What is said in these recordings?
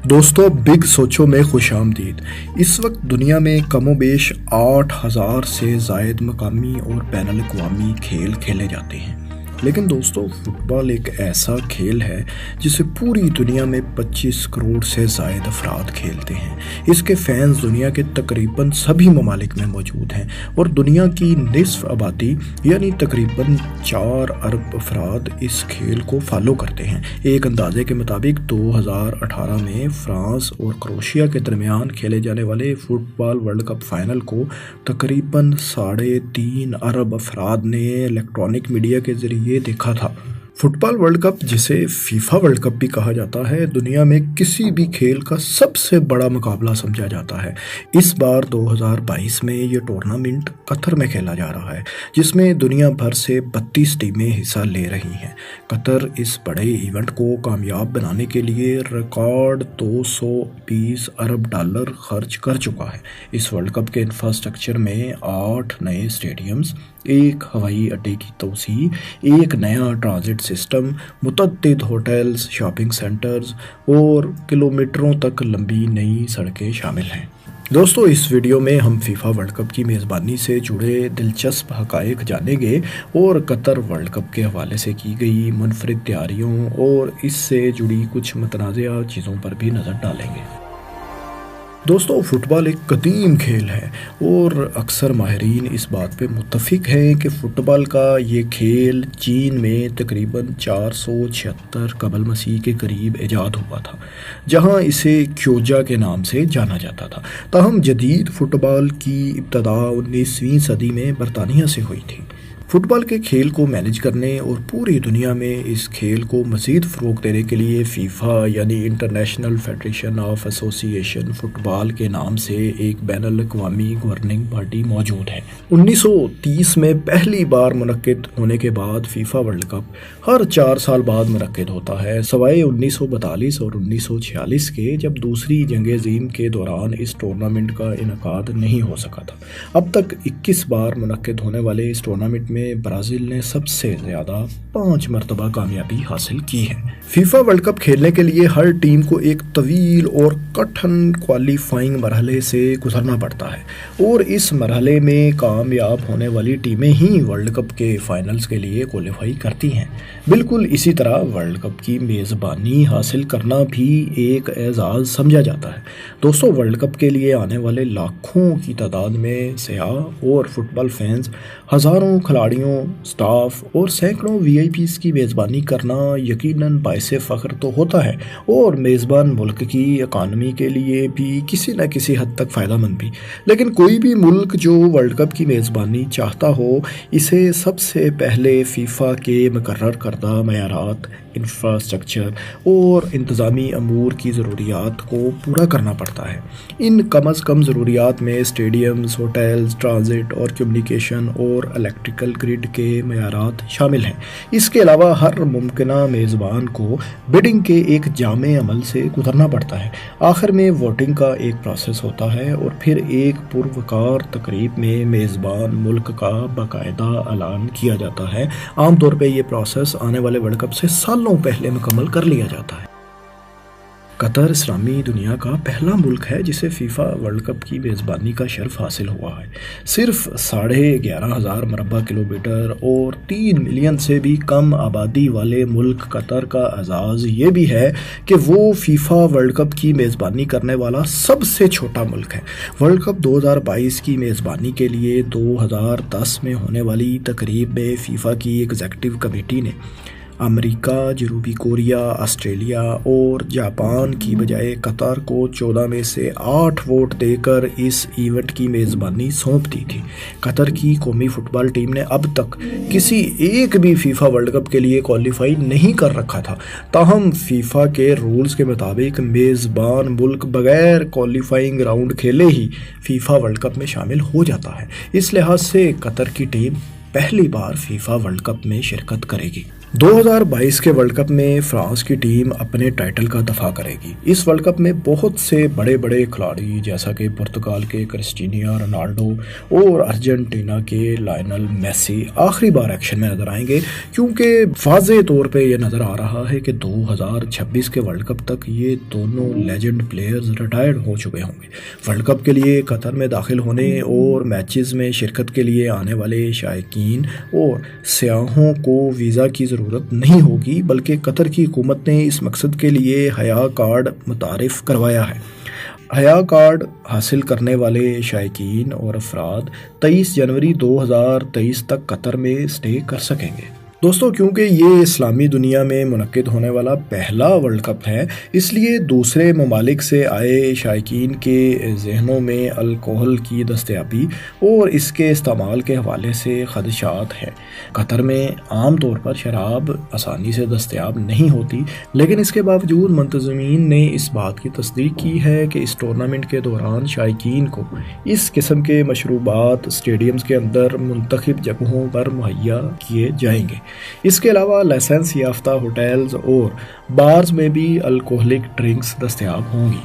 दोस्तों, बिग सोचो में खुशामदीद। इस वक्त दुनिया में कमोबेश 8,000 से ज़ायद मकामी और बैनुल अक़वामी खेल खेले जाते हैं। लेकिन दोस्तों, फुटबॉल एक ऐसा खेल है जिसे पूरी दुनिया में 25 करोड़ से ज़ायद अफराद खेलते हैं। इसके फैंस दुनिया के तकरीबन सभी ममालिक में मौजूद हैं और दुनिया की निस्फ आबादी यानी तकरीबन 4 अरब अफराद इस खेल को फॉलो करते हैं। एक अंदाजे के मुताबिक 2018 में फ्रांस और क्रोएशिया के दरमियान खेले जाने वाले फुटबॉल वर्ल्ड कप फाइनल को तकरीबन 3.5 अरब अफराद ने इलेक्ट्रॉनिक मीडिया के ज़रिए देखा था। फुटबॉल वर्ल्ड कप, जिसे फीफा वर्ल्ड कप भी कहा जाता है, दुनिया में किसी भी खेल का सबसे बड़ा मुकाबला समझा जाता है। इस बार 2022 में ये टूर्नामेंट कतर में खेला जा रहा है, जिसमें दुनिया भर से 32 टीमें हिस्सा ले रही हैं। कतर इस बड़े इवेंट को कामयाब बनाने के लिए रिकॉर्ड $220 अरब खर्च कर चुका है। इस वर्ल्ड कप के इंफ्रास्ट्रक्चर में 8 नए स्टेडियम्स, एक हवाई अड्डे की तोसी, एक नया ट्रांजिट सिस्टम, मुतअद्दिद होटल्स, शॉपिंग सेंटर्स और किलोमीटरों तक लंबी नई सड़कें शामिल हैं। दोस्तों, इस वीडियो में हम फीफा वर्ल्ड कप की मेज़बानी से जुड़े दिलचस्प हक़ाइक़ जानेंगे और कतर वर्ल्ड कप के हवाले से की गई मुनफरिद तैयारियों और इससे जुड़ी कुछ मुतनाज़िया चीज़ों पर भी नज़र डालेंगे। दोस्तों, फ़ुटबॉल एक कदीम खेल है और अक्सर माहिरीन इस बात पे मुत्तफ़िक़ हैं कि फ़ुटबॉल का ये खेल चीन में तकरीबन 476 कबल मसीह के करीब ईजाद हुआ था, जहां इसे क्योजा के नाम से जाना जाता था। ताहम जदीद फ़ुटबॉल की इब्तदा 19वीं सदी में बरतानिया से हुई थी। फ़ुटबॉल के खेल को मैनेज करने और पूरी दुनिया में इस खेल को मज़ीद फ़रोग़ देने के लिए फ़ीफ़ा यानी international federation of association football के नाम से एक बैनुल अक़वामी गवर्निंग बॉडी मौजूद है। 1930 में पहली बार मुनक़्क़िद होने के बाद फ़ीफ़ा वर्ल्ड कप हर 4 साल बाद मुनक़्क़िद होता है, सवाए 1942 और 1946 के, जब दूसरी जंग अज़ीम के दौरान इस टूर्नामेंट का इनकाद नहीं हो सका था। अब तक 21 बार मुनक़्क़िद होने वाले इस टूर्नामेंट में ब्राज़ील ने सबसे ज़्यादा 5 मरतबा कामयाबी हासिल की है। फीफा वर्ल्ड कप खेलने के लिए हर टीम को एक तवील और कठिन क्वालिफाइंग मरहले से गुजरना पड़ता है और इस मरहले में कामयाब होने वाली टीमें ही वर्ल्ड कप के फाइनल्स के लिए क्वालिफाई करती हैं। बिल्कुल इसी तरह वर्ल्ड कप की मेज़बानी हासिल करना भी एक एजाज़ समझा जाता है। दोस्तों, वर्ल्ड कप के लिए आने वाले लाखों की तादाद में सयाह और फुटबॉल फैंस, हज़ारों खिलाड़ियों, स्टाफ और सैकड़ों वीआईपीज़ की मेज़बानी करना यकीनन बाइसे फ़ख्र तो होता है और मेज़बान मुल्क की इकानमी के लिए भी किसी न किसी हद तक फ़ायदेमंद भी। लेकिन कोई भी मुल्क जो वर्ल्ड कप की मेज़बानी चाहता हो, इसे सबसे पहले फ़ीफ़ा के मुकर्रर करदा मयारात, इंफ्रास्ट्रक्चर और इंतज़ामी अमूर की ज़रूरियात को पूरा करना पड़ता है। इन कम अज़ कम ज़रूरियात में स्टेडियम्स, होटल्स, ट्रांजिट और कम्युनिकेशन और इलेक्ट्रिकल ग्रिड के मयारात शामिल हैं। इसके अलावा हर मुमकिना मेज़बान को बिडिंग के एक जामे अमल से गुजरना पड़ता है। आखिर में वोटिंग का एक प्रोसेस होता है और फिर एक पुरवकार तकरीब में मेज़बान मुल्क का बाकायदा ऐलान किया जाता है। आमतौर पर यह प्रोसेस आने वाले वर्ल्ड कप से सालों पहले मुकम्मल कर लिया जाता है। कतर इस्लामी दुनिया का पहला मुल्क है जिसे फीफा वर्ल्ड कप की मेज़बानी का शर्फ हासिल हुआ है। सिर्फ 11,500 मरबा किलोमीटर और 3 मिलियन से भी कम आबादी वाले मुल्क कतर का एजाज़ ये भी है कि वो फीफा वर्ल्ड कप की मेज़बानी करने वाला सबसे छोटा मुल्क है। वर्ल्ड कप 2022 की मेज़बानी के लिए 2010 में होने वाली तकरीब में फीफा की एग्जीक्यूटिव कमेटी ने अमेरिका, जनूबी कोरिया, ऑस्ट्रेलिया और जापान की बजाय कतर को 14 में से 8 वोट देकर इस इवेंट की मेज़बानी सौंप दी थी। कतर की कौमी फुटबॉल टीम ने अब तक किसी एक भी फीफा वर्ल्ड कप के लिए क्वालिफाई नहीं कर रखा था। ताहम फीफा के रूल्स के मुताबिक मेज़बान मुल्क बगैर क्वालिफाइंग राउंड खेले ही फीफा वर्ल्ड कप में शामिल हो जाता है। इस लिहाज से कतर की टीम पहली बार फीफा वर्ल्ड कप में शिरकत करेगी। 2022 के वर्ल्ड कप में फ्रांस की टीम अपने टाइटल का दफा करेगी। इस वर्ल्ड कप में बहुत से बड़े बड़े खिलाड़ी जैसा कि पुर्तगाल के क्रिस्टियानो रोनाल्डो और अर्जेंटीना के लायनल मेसी आखिरी बार एक्शन में नजर आएंगे, क्योंकि वाज़े तौर पे ये नज़र आ रहा है कि 2026 के वर्ल्ड कप तक ये दोनों लेजेंड प्लेयर्स रिटायर्ड हो चुके होंगे। वर्ल्ड कप के लिए कतर में दाखिल होने और मैचेस में शिरकत के लिए आने वाले शायकीन और सयाहों को वीज़ा की ज़रूरत नहीं होगी, बल्कि कतर की हुकूमत ने इस मकसद के लिए हया कार्ड मुतारिफ करवाया है। हया कार्ड हासिल करने वाले शायकीन और अफराद 23 जनवरी 2023 तक कतर में स्टे कर सकेंगे। दोस्तों, क्योंकि ये इस्लामी दुनिया में मुनक्किद होने वाला पहला वर्ल्ड कप है, इसलिए दूसरे ममालिक से आए शायकीन के जहनों में अल्कोहल की दस्तयाबी और इसके इस्तेमाल के हवाले से खदशात हैं। कतर में आम तौर पर शराब आसानी से दस्तयाब नहीं होती, लेकिन इसके बावजूद मुंतज़मीन ने इस बात की तस्दीक की है कि इस टूर्नामेंट के दौरान शायकीन को इस किस्म के मशरूबात स्टेडियम्स के अंदर मुंतखब जगहों पर मुहैया किए जाएंगे। इसके अलावा लाइसेंस याफ्ता होटल्स और बार्स में भी अल्कोहलिक ड्रिंक्स दस्तयाब होंगी।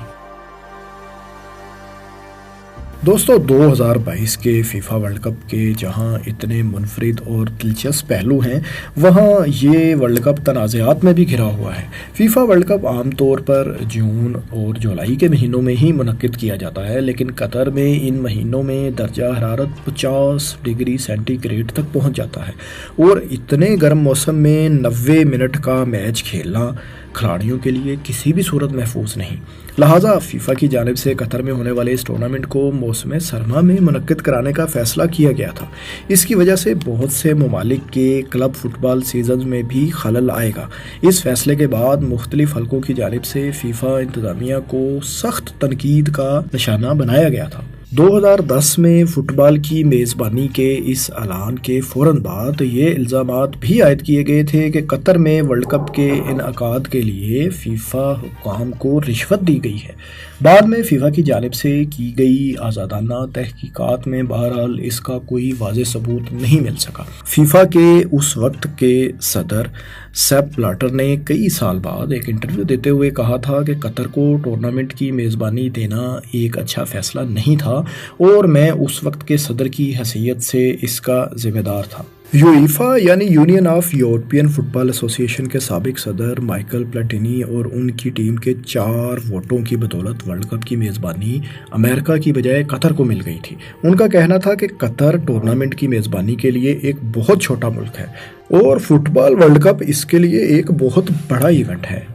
दोस्तों, 2022 के फीफा वर्ल्ड कप के जहां इतने मुनफरिद और दिलचस्प पहलू हैं, वहां ये वर्ल्ड कप तनाज़ात में भी घिरा हुआ है। फीफा वर्ल्ड कप आमतौर पर जून और जुलाई के महीनों में ही मुनक्किद किया जाता है, लेकिन कतर में इन महीनों में दर्जा हरारत 50 डिग्री सेंटीग्रेड तक पहुंच जाता है और इतने गर्म मौसम में 90 मिनट का मैच खेलना खिलाड़ियों के लिए किसी भी सूरत महफूज नहीं। लिहाजा फीफा की जानिब से कतर में होने वाले इस टूर्नामेंट को मौसम सरमा में मुनक्किद कराने का फैसला किया गया था। इसकी वजह से बहुत से ममालिक के क्लब फुटबॉल सीजन में भी खलल आएगा। इस फैसले के बाद मुख्तलिफ हलकों की जानिब से फीफा इंतजामिया को सख्त तनकीद का निशाना बनाया गया था। 2010 में फुटबॉल की मेज़बानी के इस ऐलान के फ़ौरन बाद ये इल्ज़ामात भी आयद किए गए थे कि कतर में वर्ल्ड कप के इनअकाद के लिए फ़ीफ़ा हुक्काम को रिश्वत दी गई है। बाद में फ़ीफ़ा की जानिब से की गई आज़ादाना तहकीकात में बहरहाल इसका कोई वाज़ेह सबूत नहीं मिल सका। फ़ीफ़ा के उस वक्त के सदर सेप ब्लाटर ने कई साल बाद एक इंटरव्यू देते हुए कहा था कि कतर को टूर्नामेंट की मेज़बानी देना एक अच्छा फ़ैसला नहीं था और मैं उस वक्त के सदर की हैसियत से इसका जिम्मेदार था। यूईफा यानी union of European football association के साबिक सदर माइकल प्लेटिनी और उनकी टीम के 4 वोटों की बदौलत वर्ल्ड कप की मेज़बानी अमेरिका की बजाय कतर को मिल गई थी। उनका कहना था कि कतर टूर्नामेंट की मेज़बानी के लिए एक बहुत छोटा मुल्क है और फुटबॉल वर्ल्ड कप इसके लिए एक बहुत बड़ा इवेंट है।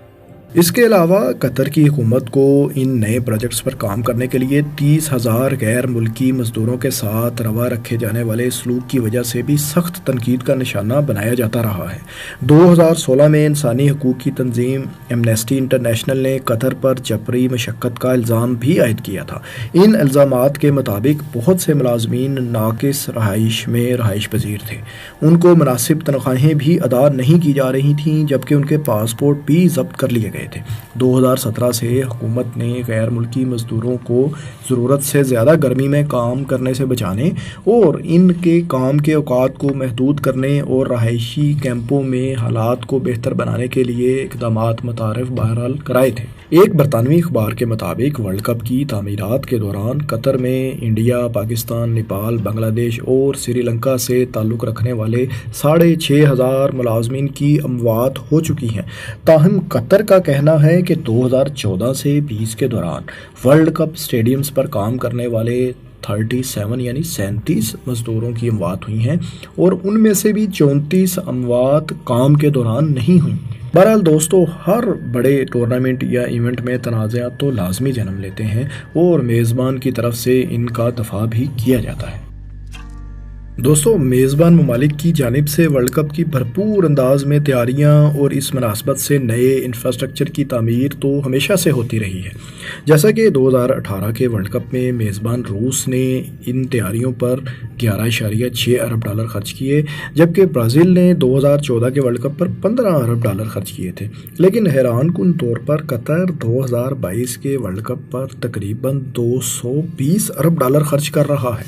इसके अलावा कतर की हुकूमत को इन नए प्रोजेक्ट्स पर काम करने के लिए 30,000 गैर मुल्की मजदूरों के साथ रवा रखे जाने वाले सलूक की वजह से भी सख्त तनकीद का निशाना बनाया जाता रहा है। 2016 में इंसानी हकूक़ की तंजीम एमनेस्टी इंटरनेशनल ने कतर पर जबरी मशक्क़त का इल्ज़ाम भी आयद किया था। इन इल्ज़ामात के मुताबिक बहुत से मुलाजमीन नाकिस रहाइश में रहाइश पजीर थे, उनको मुनासिब तनख्वाहें भी अदा नहीं की जा रही थीं, जबकि उनके पासपोर्ट भी जब्त कर लिए गए थे। 2017 से हुकूमत ने गैर मुल्की मजदूरों को ज़रूरत से ज़्यादा गर्मी में काम करने से बचाने और इनके काम के औकात को महदूद करने और रहायशी कैंपों में हालात को बेहतर बनाने के लिए इक़दामात मुतारिफ बहरहाल कराए थे। एक बरतानवी अखबार के मुताबिक वर्ल्ड कप की तामीरात के दौरान कतर में इंडिया, पाकिस्तान, नेपाल, बांग्लादेश और श्रीलंका से ताल्लुक़ रखने वाले 6,500 मुलाजमीन की अमवात हो चुकी हैं। ताहम कतर का कहना है कि 2014 से 20 के दौरान वर्ल्ड कप स्टेडियम्स पर काम करने वाले 37 यानी 37 मजदूरों की अमवात हुई हैं और उनमें से भी 34 अमवात काम के दौरान नहीं हुई। बहरहाल दोस्तों, हर बड़े टूर्नामेंट या इवेंट में तनाज़ात तो लाजमी जन्म लेते हैं और मेज़बान की तरफ से इनका दफा भी किया जाता है। दोस्तों, मेज़बान ममालिक की जानिब से वर्ल्ड कप की भरपूर अंदाज में तैयारियां और इस मुनासबत से नए इंफ्रास्ट्रक्चर की तामीर तो हमेशा से होती रही है। जैसा कि 2018 के वर्ल्ड कप में मेज़बान रूस ने इन तैयारियों पर 11.6 अरब डॉलर खर्च किए, जबकि ब्राज़ील ने 2014 के वर्ल्ड कप पर 15 अरब डॉलर खर्च किए थे। लेकिन हैरानकुन तौर पर कतर 2022 के वर्ल्ड कप पर तकरीबन 220 अरब डॉलर खर्च कर रहा है।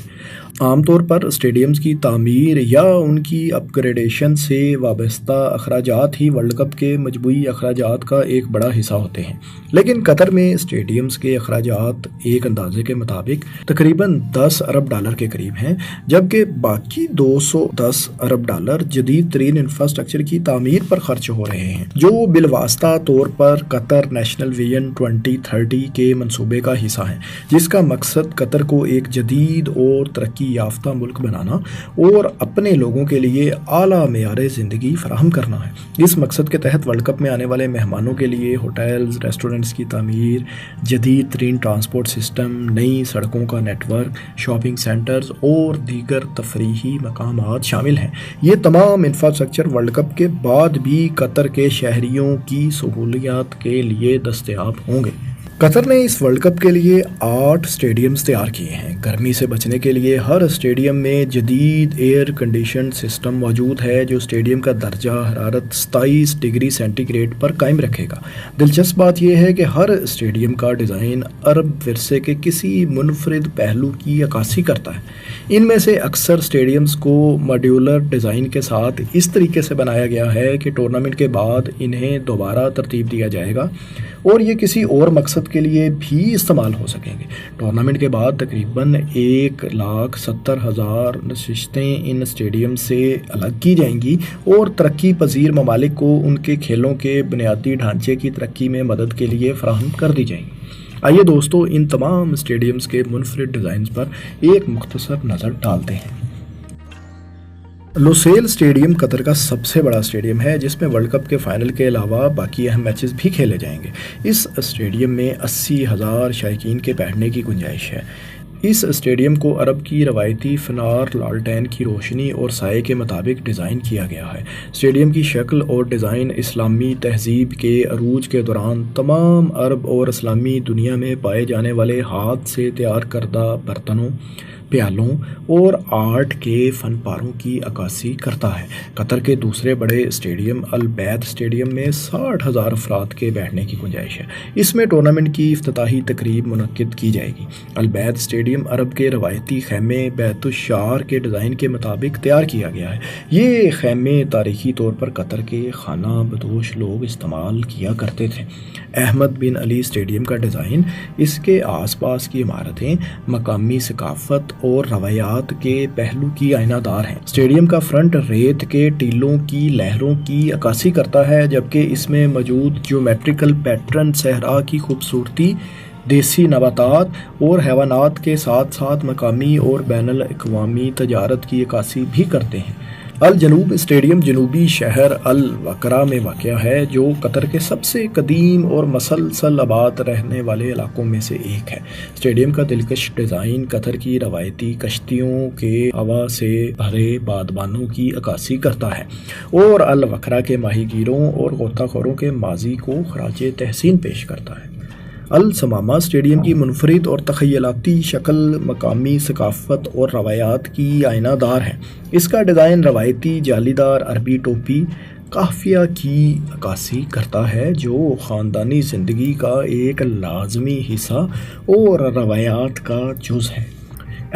आमतौर पर स्टेडियम्स की तामीर या उनकी अपग्रेडेशन से वाबस्ता अखराजात ही वर्ल्ड कप के मजमूई अखराजात का एक बड़ा हिस्सा होते हैं, लेकिन कतर में स्टेडियम्स के अखराजात एक अंदाजे के मुताबिक तकरीबन 10 अरब डॉलर के करीब हैं, जबकि बाकी 210 अरब डॉलर जदीद तरीन इंफ्रास्ट्रक्चर की तामीर पर खर्च हो रहे हैं, जो बिलवास्ता तौर पर कतर नेशनल विजन 2030 के मंसूबे का हिस्सा है, जिसका मकसद कतर को एक जदीद और तरक्की याफ्ता मुल्क बनाना और अपने लोगों के लिए आला मेयार ज़िंदगी फराहम करना है। इस मकसद के तहत वर्ल्ड कप में आने वाले मेहमानों के लिए होटल्स, रेस्टोरेंट्स की तामीर, जदीद तरीन ट्रांसपोर्ट सिस्टम, नई सड़कों का नेटवर्क, शॉपिंग सेंटर्स और दीगर तफरीही मकामात शामिल हैं। ये तमाम इंफ्रास्ट्रक्चर वर्ल्ड कप के बाद भी कतर के शहरियों की सहूलियात के लिए दस्तयाब होंगे। कतर ने इस वर्ल्ड कप के लिए 8 स्टेडियम्स तैयार किए हैं। गर्मी से बचने के लिए हर स्टेडियम में जदीद एयर कंडीशन सिस्टम मौजूद है, जो स्टेडियम का दर्जा हरारत 27 डिग्री सेंटीग्रेड पर कायम रखेगा। दिलचस्प बात यह है कि हर स्टेडियम का डिज़ाइन अरब विरसे के किसी मुनफरिद पहलू की अक्कासी करता है। इनमें से अक्सर स्टेडियम्स को मॉड्यूलर डिज़ाइन के साथ इस तरीके से बनाया गया है कि टूर्नामेंट के बाद इन्हें दोबारा तरतीब दिया जाएगा और ये किसी और मकसद के लिए भी इस्तेमाल हो सकेंगे। टूर्नामेंट के बाद तकरीबन 1,70,000 नशिस्तें इन स्टेडियम से अलग की जाएंगी और तरक्की पजीर ममालिक को उनके खेलों के बुनियादी ढांचे की तरक्की में मदद के लिए फराहम कर दी जाएंगी। आइए दोस्तों, इन तमाम स्टेडियम्स के मुनफरिद डिज़ाइन पर एक मुख्तसर नज़र डालते हैं। लुसेल स्टेडियम कतर का सबसे बड़ा स्टेडियम है, जिसमें वर्ल्ड कप के फाइनल के अलावा बाकी अहम मैचेस भी खेले जाएंगे। इस स्टेडियम में 80,000 शायकीन के बैठने की गुंजाइश है। इस स्टेडियम को अरब की रवायती फनार लालटेन की रोशनी और साए के मुताबिक डिज़ाइन किया गया है। स्टेडियम की शक्ल और डिज़ाइन इस्लामी तहजीब के अरूज के दौरान तमाम अरब और इस्लामी दुनिया में पाए जाने वाले हाथ से तैयार करदा बर्तनों, प्यालों और आर्ट के फनपारों की अक्कासी करता है। कतर के दूसरे बड़े स्टेडियम अल बैत स्टेडियम में 60,000 अफराद के बैठने की गुंजाइश है। इसमें टूर्नामेंट की इफ्तिताही तकरीब मुनक्किद की जाएगी। अल बैत स्टेडियम अरब के रवायती खैमे बैतुश्शार के डिज़ाइन के मुताबिक तैयार किया गया है। ये खैमे तारीखी तौर पर कतर के खाना बदोश लोग इस्तेमाल किया करते थे। अहमद बिन अली स्टेडियम का डिज़ाइन, इसके आसपास की इमारतें मकामी सकाफत और रवायात के पहलू की आयनादार हैं। स्टेडियम का फ्रंट रेत के टीलों की लहरों की अक्कासी करता है, जबकि इसमें मौजूद ज्योमेट्रिकल पैटर्न सहरा की खूबसूरती, देसी नबातात और हैवानात के साथ साथ मकामी और बैनुल अक़वामी तजारत की अक्कासी भी करते हैं। अल जनूब स्टेडियम जनूबी शहर अल वकरा में वाक़या है, जो कतर के सबसे कदीम और मसलसल आबाद रहने वाले इलाकों में से एक है। स्टेडियम का दिलकश डिज़ाइन कतर की रवायती कश्तियों के हवा से भरे बादबानों की अक्कासी करता है और अल वकरा के माहीगीरों और गोताखोरों के माजी को खराजे तहसीन पेश करता है। अल समामा स्टेडियम की मुनफरिद और तख़य्युलाती शक्ल मकामी सकाफत और रवायात की आयनादार है। इसका डिज़ाइन रवायती जालीदार अरबी टोपी काफिया की अक्कासी करता है, जो ख़ानदानी ज़िंदगी का एक लाजमी हिस्सा और रवायात का जुज़ है।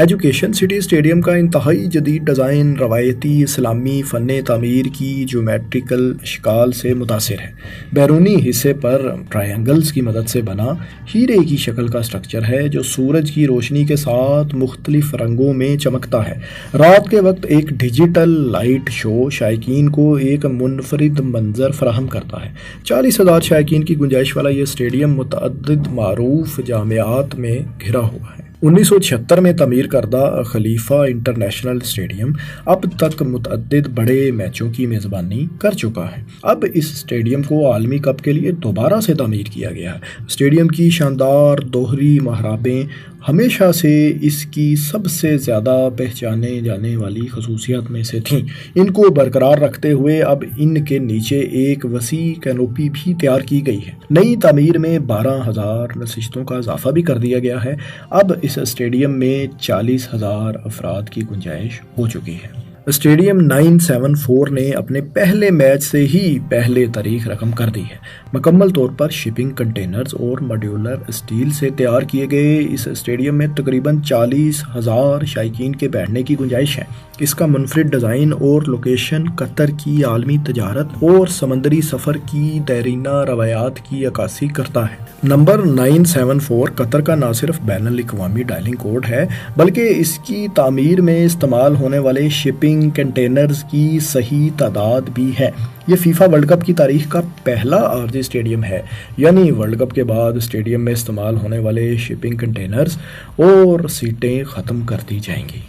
एजुकेशन सिटी स्टेडियम का इंतहाई जदीद डिज़ाइन रवायती इस्लामी फ़न तामीर की ज्योमेट्रिकल शिकाल से मुतासिर है। बैरूनी हिस्से पर ट्रायंगल्स की मदद से बना हीरे की शक्ल का स्ट्रक्चर है, जो सूरज की रोशनी के साथ मुख्तलिफ रंगों में चमकता है। रात के वक्त एक डिजिटल लाइट शो शायकीन को एक मुनफरिद मंजर फराहम करता है। 40,000 शायकीन की गुंजाइश वाला यह स्टेडियम मुतअद्दिद मारूफ जामियात में घिरा हुआ है। 1976 में तमीर करदा खलीफा इंटरनेशनल स्टेडियम अब तक मुतअद्दिद बड़े मैचों की मेज़बानी कर चुका है। अब इस स्टेडियम को आलमी कप के लिए दोबारा से तामीर किया गया है। स्टेडियम की शानदार दोहरी महराबें हमेशा से इसकी सबसे ज़्यादा पहचाने जाने वाली खसूसियत में से थीं। इनको बरकरार रखते हुए अब इनके नीचे एक वसी कैनोपी भी तैयार की गई है। नई तामीर में 12,000 नशिस्तों का इजाफा भी कर दिया गया है। अब इस स्टेडियम में 40,000 अफराद की गुंजाइश हो चुकी है। स्टेडियम 974 ने अपने पहले मैच से ही पहले तारीख रकम कर दी है। मुकम्मल तौर पर शिपिंग कंटेनर्स और मॉड्यूलर स्टील से तैयार किए गए इस स्टेडियम में तकरीबन 40,000 शायकीन के बैठने की गुंजाइश है। इसका मुनफरिद डिज़ाइन और लोकेशन कतर की आलमी तजारत और समंदरी सफ़र की देरीना रवायात की अक्कासी करता है। नंबर 974 कतर का न सिर्फ बैनुल-अक़वामी डायलिंग कोड है, बल्कि इसकी तामीर में इस्तेमाल होने वाले शिपिंग कंटेनर्स की सही तादाद भी है। ये फीफा वर्ल्ड कप की तारीख का पहला आरजी स्टेडियम है, यानी वर्ल्ड कप के बाद स्टेडियम में इस्तेमाल होने वाले शिपिंग कंटेनर्स और सीटें ख़त्म कर दी जाएंगी।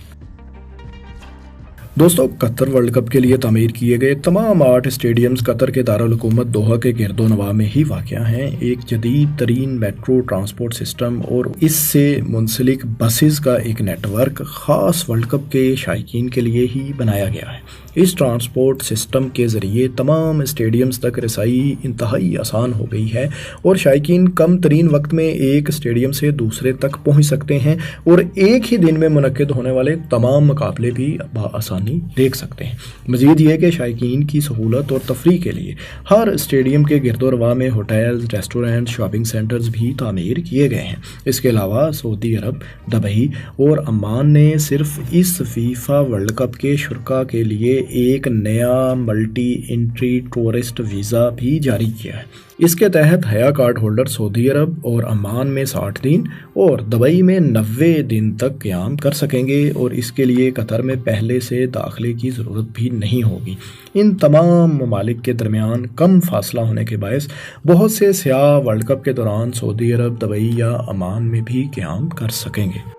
दोस्तों, कतर वर्ल्ड कप के लिए तामीर किए गए तमाम 8 स्टेडियम्स कतर के दारुल हुकूमत दोहा के गिरदोनवा में ही वाक़या हैं। एक जदीद तरीन मेट्रो ट्रांसपोर्ट सिस्टम और इससे मुंसलिक बसेस का एक नेटवर्क ख़ास वर्ल्ड कप के शायकीन के लिए ही बनाया गया है। इस ट्रांसपोर्ट सिस्टम के ज़रिए तमाम स्टेडियम्स तक रसाई इंतहाई आसान हो गई है और शायकीन कम तरीन वक्त में एक स्टेडियम से दूसरे तक पहुँच सकते हैं और एक ही दिन में मुनक्किद होने वाले तमाम मुकाबले भी आसानी देख सकते हैं। मज़ीद ये कि शायकीन की सहूलत और तफरीह के लिए हर स्टेडियम के गिरदोरवा में होटल्स, रेस्टोरेंट, शॉपिंग सेंटर्स भी तामीर किए गए हैं। इसके अलावा सऊदी अरब, दुबई और अम्मान ने सिर्फ इस फीफा वर्ल्ड कप के शुरका के लिए एक नया मल्टी एंट्री टूरिस्ट वीज़ा भी जारी किया है। इसके तहत हया कार्ड होल्डर सऊदी अरब और अम्मान में 60 दिन और दुबई में 90 दिन तक क़याम कर सकेंगे और इसके लिए कतर में पहले से दाखिले की ज़रूरत भी नहीं होगी। इन तमाम ममालिक के दरमियान कम फासला होने के बायस बहुत से सियाह वर्ल्ड कप के दौरान सऊदी अरब, दुबई या अम्मान में भी क़याम कर सकेंगे।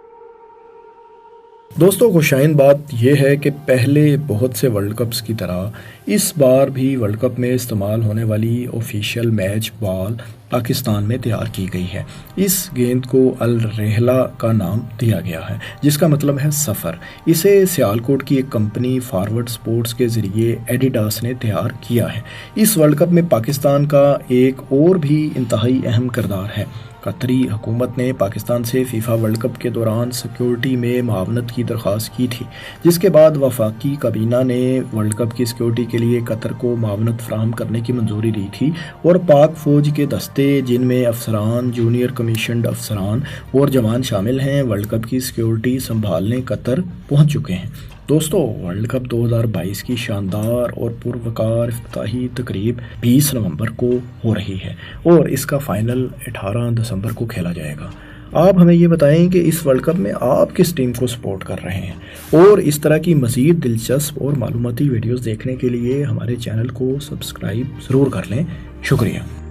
दोस्तों, खुशाइन बात यह है कि पहले बहुत से वर्ल्ड कप्स की तरह इस बार भी वर्ल्ड कप में इस्तेमाल होने वाली ऑफिशियल मैच बॉल पाकिस्तान में तैयार की गई है। इस गेंद को अल रहला का नाम दिया गया है, जिसका मतलब है सफ़र। इसे सियालकोट की एक कंपनी फॉरवर्ड स्पोर्ट्स के ज़रिए एडिडास ने तैयार किया है। इस वर्ल्ड कप में पाकिस्तान का एक और भी इंतहाई अहम किरदार है। कतरी हुकूमत ने पाकिस्तान से फीफा वर्ल्ड कप के दौरान सिक्योरिटी में मावनत की दरख्वास्त की थी, जिसके बाद वफाकी काबीना ने वर्ल्ड कप की सिक्योरिटी के लिए कतर को मावनत फराहम करने की मंजूरी दी थी और पाक फ़ौज के दस्ते, जिनमें अफसरान, जूनियर कमीशन्ड अफसरान और जवान शामिल हैं, वर्ल्ड कप की सिक्योरिटी संभालने कतर पहुँच चुके हैं। दोस्तों, वर्ल्ड कप 2022 की शानदार और पुरवकार इफ्तिताही तकरीब 20 नवंबर को हो रही है और इसका फाइनल 18 दिसंबर को खेला जाएगा। आप हमें ये बताएं कि इस वर्ल्ड कप में आप किस टीम को सपोर्ट कर रहे हैं और इस तरह की मज़ीद दिलचस्प और मालूमाती वीडियोस देखने के लिए हमारे चैनल को सब्सक्राइब ज़रूर कर लें। शुक्रिया।